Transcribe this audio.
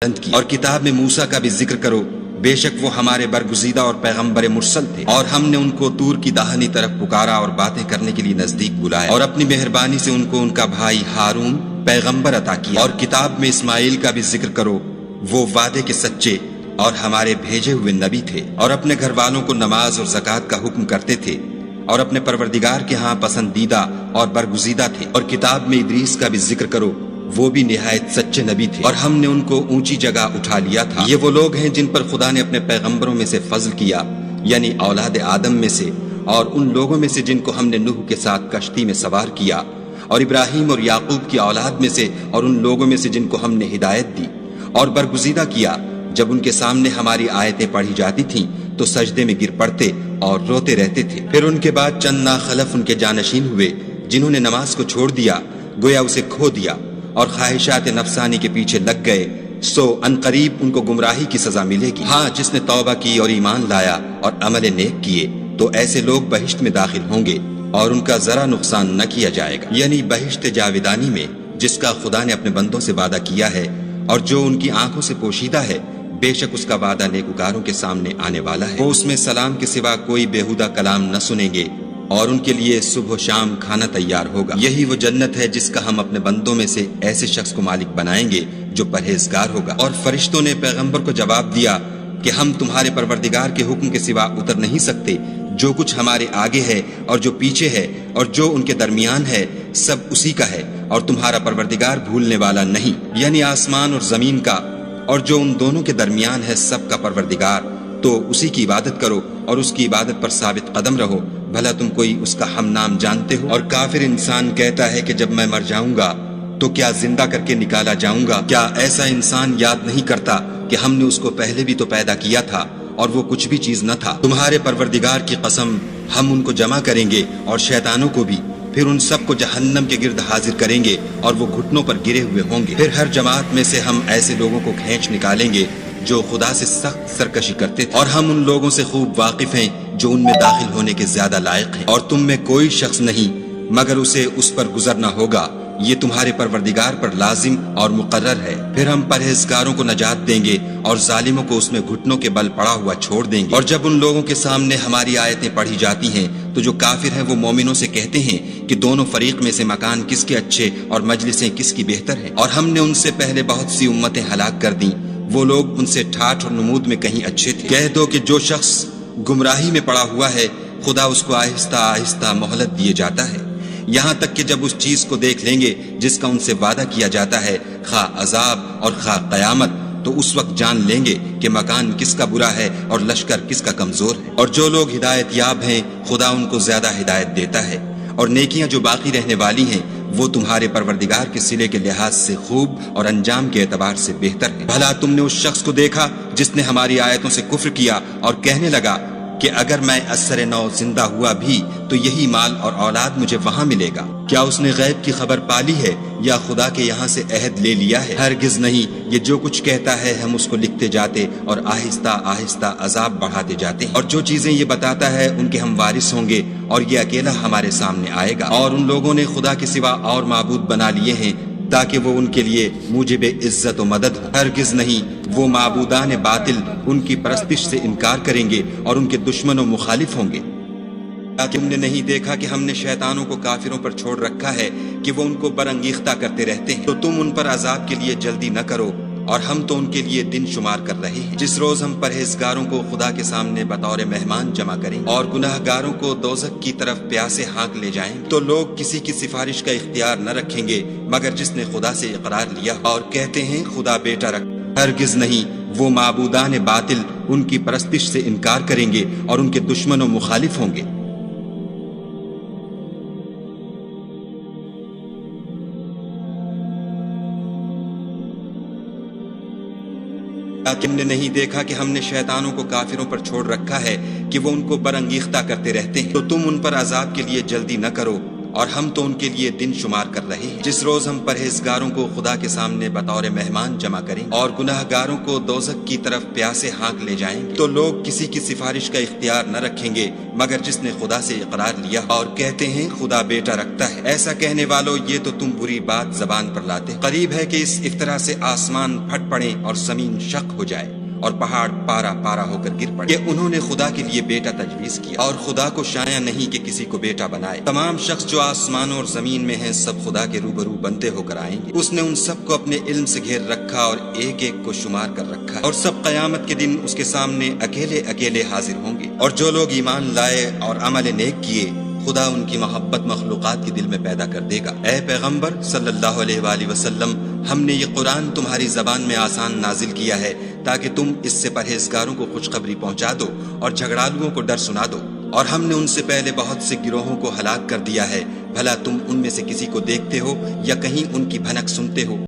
کی، اور کتاب میں موسیٰ کا بھی ذکر کرو، بے شک وہ ہمارے برگزیدہ اور پیغمبر مرسل تھے، اور ہم نے ان کو طور کی داہنی طرف پکارا اور باتیں کرنے کے لیے نزدیک بلایا، اور اپنی مہربانی سے ان کو ان کا بھائی ہارون پیغمبر عطا کیا۔ اور کتاب میں اسماعیل کا بھی ذکر کرو، وہ وعدے کے سچے اور ہمارے بھیجے ہوئے نبی تھے، اور اپنے گھر والوں کو نماز اور زکوٰۃ کا حکم کرتے تھے، اور اپنے پروردگار کے ہاں پسندیدہ اور برگزیدہ تھے۔ اور کتاب میں ادریس کا بھی ذکر کرو، وہ بھی نہایت سچے نبی تھے، اور ہم نے ان کو اونچی جگہ اٹھا لیا تھا۔ یہ وہ لوگ ہیں جن پر خدا نے اپنے پیغمبروں میں سے فضل کیا، یعنی اولاد آدم میں سے، اور ان لوگوں میں سے جن کو ہم نے نوح کے ساتھ کشتی میں سوار کیا، اور ابراہیم اور یعقوب کی اولاد میں سے، اور ان لوگوں میں سے جن کو ہم نے ہدایت دی اور برگزیدہ کیا۔ جب ان کے سامنے ہماری آیتیں پڑھی جاتی تھیں تو سجدے میں گر پڑتے اور روتے رہتے تھے۔ پھر ان کے بعد چند ناخلف ان کے جانشین ہوئے، جنہوں نے نماز کو چھوڑ دیا، گویا اسے کھو دیا، اور خواہشات نفسانی کے پیچھے لگ گئے، سو عنقریب ان کو گمراہی کی سزا ملے گی۔ ہاں، جس نے توبہ کی اور ایمان لایا اور عمل نیک کیے تو ایسے لوگ بہشت میں داخل ہوں گے، اور ان کا ذرا نقصان نہ کیا جائے گا، یعنی بہشت جاودانی میں، جس کا خدا نے اپنے بندوں سے وعدہ کیا ہے، اور جو ان کی آنکھوں سے پوشیدہ ہے۔ بے شک اس کا وعدہ نیکوکاروں کے سامنے آنے والا ہے۔ وہ اس میں سلام کے سوا کوئی بیہودہ کلام نہ سنیں گے، اور ان کے لیے صبح و شام کھانا تیار ہوگا۔ یہی وہ جنت ہے جس کا ہم اپنے بندوں میں سے ایسے شخص کو مالک بنائیں گے جو پرہیزگار ہوگا۔ اور فرشتوں نے پیغمبر کو جواب دیا کہ ہم تمہارے پروردگار کے حکم کے سوا اتر نہیں سکتے، جو کچھ ہمارے آگے ہے اور جو پیچھے ہے اور جو ان کے درمیان ہے، سب اسی کا ہے، اور تمہارا پروردگار بھولنے والا نہیں، یعنی آسمان اور زمین کا اور جو ان دونوں کے درمیان ہے سب کا پروردگار۔ تو اسی کی عبادت کرو اور اس کی عبادت پر ثابت قدم رہو، بھلا تم کوئی اس کا ہم نام جانتے ہو؟ اور کافر انسان کہتا ہے کہ جب میں مر جاؤں گا تو کیا زندہ کر کے نکالا جاؤں گا؟ کیا ایسا انسان یاد نہیں کرتا کہ ہم نے اس کو پہلے بھی تو پیدا کیا تھا اور وہ کچھ بھی چیز نہ تھا؟ تمہارے پروردگار کی قسم، ہم ان کو جمع کریں گے اور شیطانوں کو بھی، پھر ان سب کو جہنم کے گرد حاضر کریں گے اور وہ گھٹنوں پر گرے ہوئے ہوں گے۔ پھر ہر جماعت میں سے ہم ایسے لوگوں کو کھینچ نکالیں گے جو خدا سے سخت سرکشی کرتے تھے، اور ہم ان لوگوں سے خوب واقف ہیں جو ان میں داخل ہونے کے زیادہ لائق ہیں، اور تم میں کوئی شخص نہیں مگر اسے اس پر گزرنا ہوگا، یہ تمہارے پروردگار پر لازم اور مقرر ہے۔ پھر ہم پرہیزگاروں کو نجات دیں گے اور ظالموں کو اس میں گھٹنوں کے بل پڑا ہوا چھوڑ دیں گے۔ اور جب ان لوگوں کے سامنے ہماری آیتیں پڑھی جاتی ہیں تو جو کافر ہیں وہ مومنوں سے کہتے ہیں کہ دونوں فریق میں سے مکان کس کے اچھے اور مجلسیں کس کی بہتر ہیں، اور ہم نے ان سے پہلے بہت سی امتیں ہلاک کر دیں، وہ لوگ ان سے ٹھاٹھ اور نمود میں کہیں اچھے تھے۔ کہہ دو کہ جو شخص گمراہی میں پڑا ہوا ہے خدا اس کو آہستہ آہستہ مہلت دیے جاتا ہے، یہاں تک کہ جب اس چیز کو دیکھ لیں گے جس کا ان سے وعدہ کیا جاتا ہے، خواہ عذاب اور خواہ قیامت، تو اس وقت جان لیں گے کہ مکان کس کا برا ہے اور لشکر کس کا کمزور ہے۔ اور جو لوگ ہدایت یاب ہیں خدا ان کو زیادہ ہدایت دیتا ہے، اور نیکیاں جو باقی رہنے والی ہیں وہ تمہارے پروردگار کے صلے کے لحاظ سے خوب اور انجام کے اعتبار سے بہتر ہے۔ بھلا تم نے اس شخص کو دیکھا جس نے ہماری آیتوں سے کفر کیا اور کہنے لگا کہ اگر میں اثر نو زندہ ہوا بھی تو یہی مال اور اولاد مجھے وہاں ملے گا؟ کیا اس نے غیب کی خبر پالی ہے یا خدا کے یہاں سے عہد لے لیا ہے؟ ہرگز نہیں، یہ جو کچھ کہتا ہے ہم اس کو لکھتے جاتے اور آہستہ آہستہ عذاب بڑھاتے جاتے ہیں، اور جو چیزیں یہ بتاتا ہے ان کے ہم وارث ہوں گے، اور یہ اکیلا ہمارے سامنے آئے گا۔ اور ان لوگوں نے خدا کے سوا اور معبود بنا لیے ہیں تاکہ وہ ان کے لیے موجب عزت و مدد ہو۔ ہرگز نہیں، وہ معبودان باطل ان کی پرستش سے انکار کریں گے اور ان کے دشمن و مخالف ہوں گے۔ کیا تم نے نہیں دیکھا کہ ہم نے شیطانوں کو کافروں پر چھوڑ رکھا ہے کہ وہ ان کو برانگیختہ کرتے رہتے ہیں؟ تو تم ان پر عذاب کے لیے جلدی نہ کرو، اور ہم تو ان کے لیے دن شمار کر رہے ہیں، جس روز ہم پرہیزگاروں کو خدا کے سامنے بطور مہمان جمع کریں اور گناہ گاروں کو دوزخ کی طرف پیاسے ہانک لے جائیں، تو لوگ کسی کی سفارش کا اختیار نہ رکھیں گے مگر جس نے خدا سے اقرار لیا، اور کہتے ہیں خدا بیٹا رکھ۔ ہرگز نہیں، وہ معبودان باطل ان کی پرستش سے انکار کریں گے اور ان کے دشمن و مخالف ہوں گے۔ کیا تم نے نہیں دیکھا کہ ہم نے شیطانوں کو کافروں پر چھوڑ رکھا ہے کہ وہ ان کو برانگیختہ کرتے رہتے ہیں؟ تو تم ان پر عذاب کے لیے جلدی نہ کرو، اور ہم تو ان کے لیے دن شمار کر رہے ہیں۔ جس روز ہم پرہیزگاروں کو خدا کے سامنے بطور مہمان جمع کریں اور گناہگاروں کو دوزخ کی طرف پیاسے ہانک لے جائیں گے، تو لوگ کسی کی سفارش کا اختیار نہ رکھیں گے مگر جس نے خدا سے اقرار لیا اور کہتے ہیں خدا بیٹا رکھتا ہے۔ ایسا کہنے والوں، یہ تو تم بری بات زبان پر لاتے۔ قریب ہے کہ اس افطرا سے آسمان پھٹ پڑے اور زمین شق ہو جائے اور پہاڑ پارا پارا ہو کر گر پڑے کہ انہوں نے خدا کے لیے بیٹا تجویز کیا، اور خدا کو شایع نہیں کہ کسی کو بیٹا بنائے۔ تمام شخص جو آسمانوں اور زمین میں ہیں سب خدا کے روبرو بندے ہو کر آئیں گے۔ اس نے ان سب کو اپنے علم سے گھیر رکھا اور ایک ایک کو شمار کر رکھا، اور سب قیامت کے دن اس کے سامنے اکیلے اکیلے حاضر ہوں گے۔ اور جو لوگ ایمان لائے اور عمل نیک کیے، خدا ان کی محبت مخلوقات کے دل میں پیدا کر دے گا۔ اے پیغمبر صلی اللہ علیہ وآلہ وسلم، ہم نے یہ قرآن تمہاری زبان میں آسان نازل کیا ہے تاکہ تم اس سے پرہیزگاروں کو خوشخبری پہنچا دو اور جھگڑالوؤں کو ڈر سنا دو۔ اور ہم نے ان سے پہلے بہت سے گروہوں کو ہلاک کر دیا ہے، بھلا تم ان میں سے کسی کو دیکھتے ہو یا کہیں ان کی بھنک سنتے ہو؟